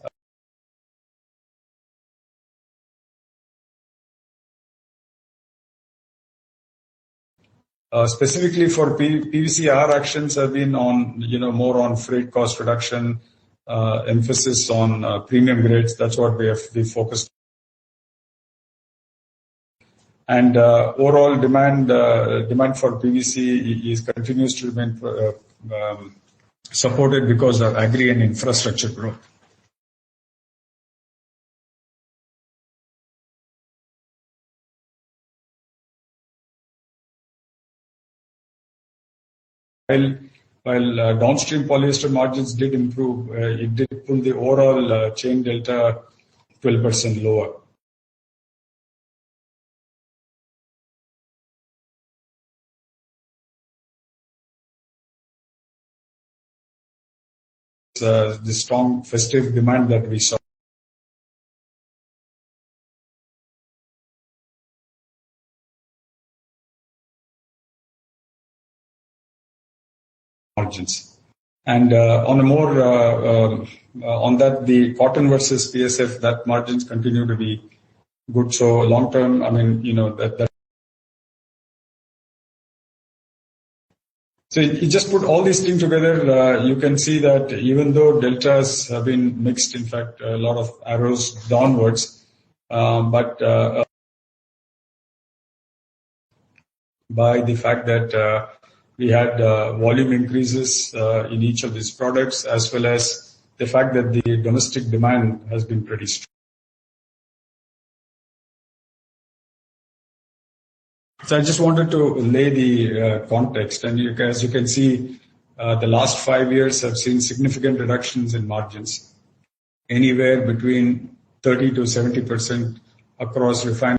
Speaker 2: Specifically for PVC, our actions have been on, more on freight cost reduction, emphasis on premium grades. That's what we focused. And overall demand for PVC continues to remain supported because of agri and infrastructure growth. While downstream polyester margins did improve, it did pull the overall chain delta 12% lower. The strong festive demand that we saw. Margins. And on a more on that, the cotton versus PSF, that margins continue to be good. So long term, that. So you just put all these things together, you can see that even though deltas have been mixed, in fact, a lot of arrows downwards, but by the fact that we had volume increases in each of these products, as well as the fact that the domestic demand has been pretty strong. So I just wanted to lay the context, and as you can see, the last 5 years have seen significant reductions in margins, anywhere between 30 to 70% across refining,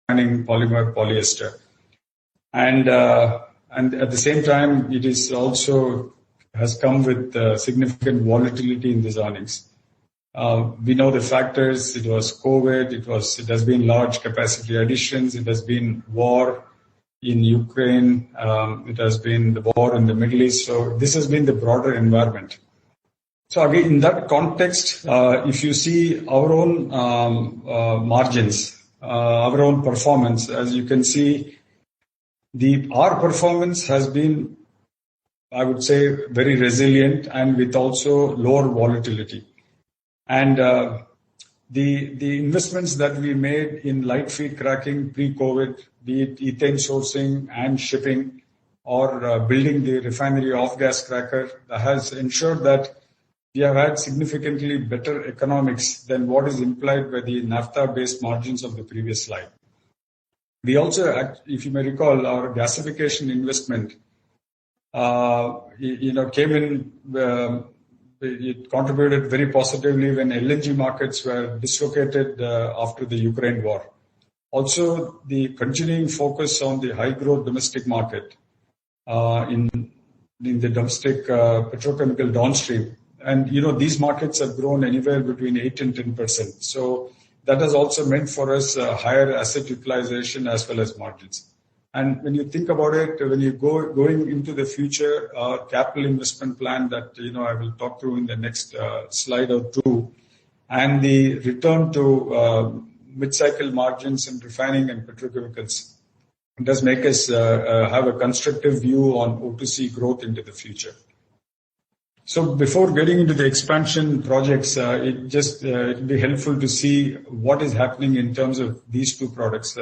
Speaker 2: polymer, polyester, and at the same time, it is also has come with significant volatility in these earnings. We know the factors. It was COVID. It has been large capacity additions. It has been war in Ukraine. It has been the war in the Middle East. So this has been the broader environment. So again, in that context, if you see our own margins, our own performance, as you can see, our performance has been, I would say, very resilient and with also lower volatility. And the investments that we made in light feed cracking pre-COVID, be it ethane sourcing and shipping, or building the refinery off-gas cracker, has ensured that we have had significantly better economics than what is implied by the naphtha-based margins of the previous slide. We also, if you may recall, our gasification investment, came in. It contributed very positively when LNG markets were dislocated after the Ukraine war. Also, the continuing focus on the high-growth domestic market in the domestic petrochemical downstream. And, these markets have grown anywhere between 8 and 10%. So that has also meant for us higher asset utilization as well as margins. And when you think about it, when you going into the future, capital investment plan that I will talk through in the next slide or two, and the return to mid-cycle margins in refining and petrochemicals, it does make us have a constructive view on O2C growth into the future. So before getting into the expansion projects, it'd be helpful to see what is happening in terms of these two products.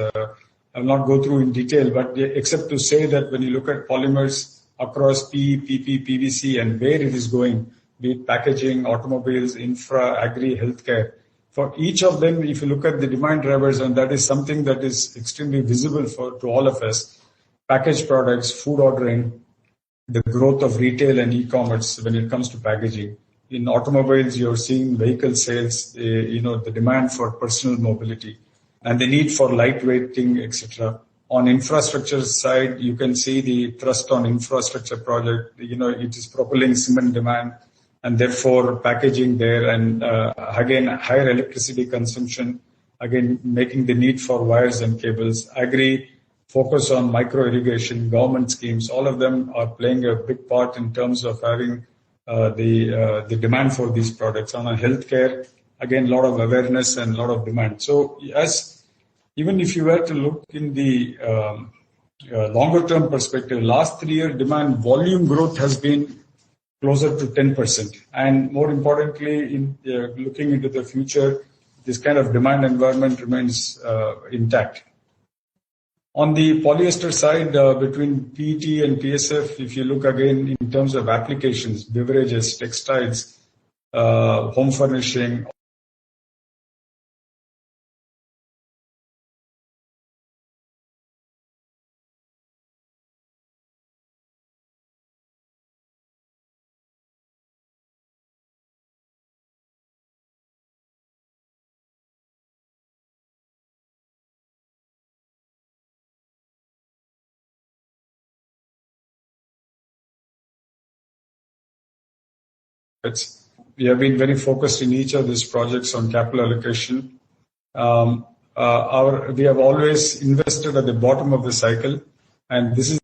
Speaker 2: I'll not go through in detail, but except to say that when you look at polymers across PE, PP, PVC, and where it is going, be it packaging, automobiles, infra, agri, healthcare, for each of them, if you look at the demand drivers, and that is something that is extremely visible to all of us, packaged products, food ordering, the growth of retail and e-commerce when it comes to packaging. In automobiles, you're seeing vehicle sales, the demand for personal mobility, and the need for lightweighting, etc. On infrastructure side, you can see the thrust on infrastructure project. It is propelling cement demand and therefore packaging there, and again, higher electricity consumption, again, making the need for wires and cables. Agri, focus on micro irrigation, government schemes, all of them are playing a big part in terms of having the demand for these products. On a healthcare, again, a lot of awareness and a lot of demand. So even if you were to look in the longer term perspective, last 3 year demand volume growth has been closer to 10%. And more importantly, in looking into the future, this kind of demand environment remains intact. On the polyester side, between PET and PSF, if you look again in terms of applications, beverages, textiles, home furnishing, we have been very focused in each of these projects on capital allocation. We have always invested at the bottom of the cycle, and this is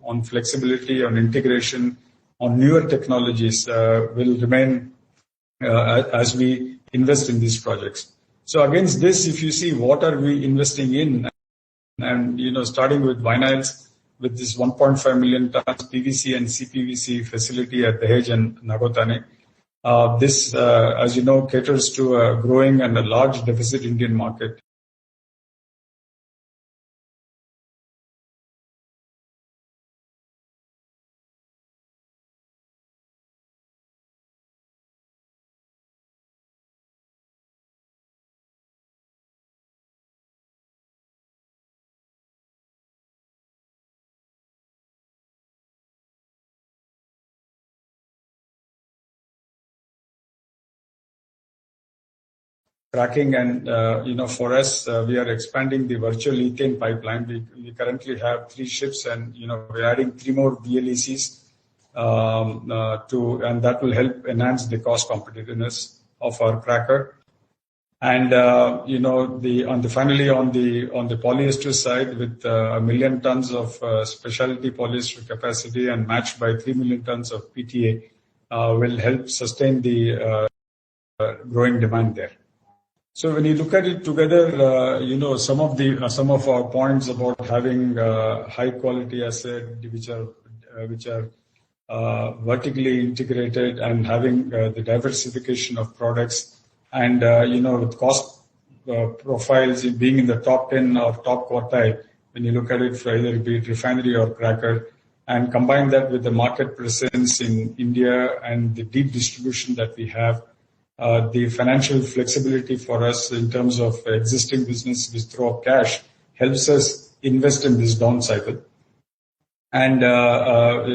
Speaker 2: on flexibility, on integration, on newer technologies will remain as we invest in these projects. So against this, if you see what are we investing in, and starting with vinyls, with this 1.5 million tons PVC and CPVC facility at Dahej and Nagotane. This, as you know, caters to a growing and a large deficit Indian market. Cracking and for us, we are expanding the virtual ethane pipeline. We currently have 3 ships, and we're adding 3 more VLECs and that will help enhance the cost competitiveness of our cracker. And finally on the polyester side, with 1 million tons of specialty polyester capacity and matched by 3 million tons of PTA, will help sustain the growing demand there. So when you look at it together, some of our points about having high quality asset which are vertically integrated and having the diversification of products, and with cost profiles being in the top 10 or top quartile when you look at it for either be it refinery or cracker, and combine that with the market presence in India and the deep distribution that we have. The financial flexibility for us in terms of existing business with throw of cash helps us invest in this down cycle. And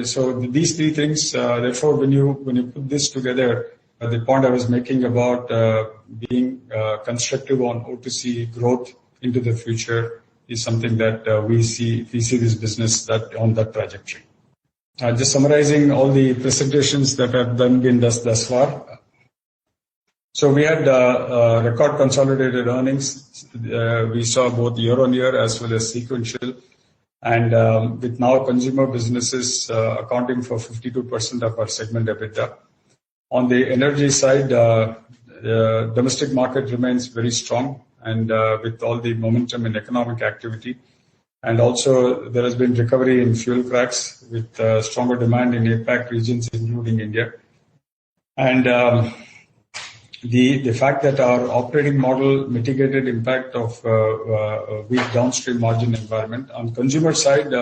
Speaker 2: so these 3 things, therefore, when you put this together, the point I was making about being constructive on O2C growth into the future is something that we see this business on that trajectory. Just summarizing all the presentations that have been thus far. So we had record consolidated earnings. We saw both year-on-year as well as sequential. And with now consumer businesses accounting for 52% of our segment EBITDA. On the energy side, the domestic market remains very strong, and with all the momentum in economic activity. And also there has been recovery in fuel cracks with stronger demand in APAC regions, including India. And the fact that our operating model mitigated impact of weak downstream margin environment. On consumer side,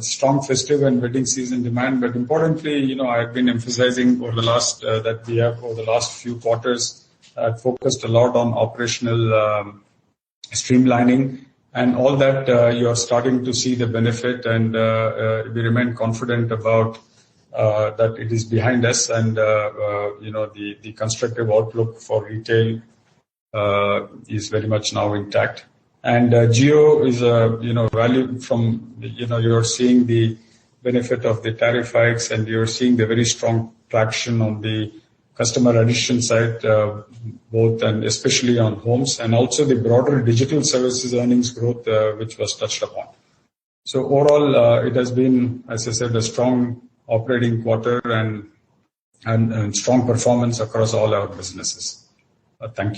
Speaker 2: strong festive and wedding season demand, but importantly, I have been emphasizing over the last few quarters, focused a lot on operational streamlining, and all that you are starting to see the benefit, and we remain confident about that it is behind us, and the constructive outlook for retail is very much now intact. And Jio is value from, you're seeing the benefit of the tariff hikes, and you're seeing the very strong traction on the customer addition side, both and especially on homes, and also the broader digital services earnings growth, which was touched upon. So overall, it has been, as I said, a strong operating quarter and strong performance across all our businesses. Thank you.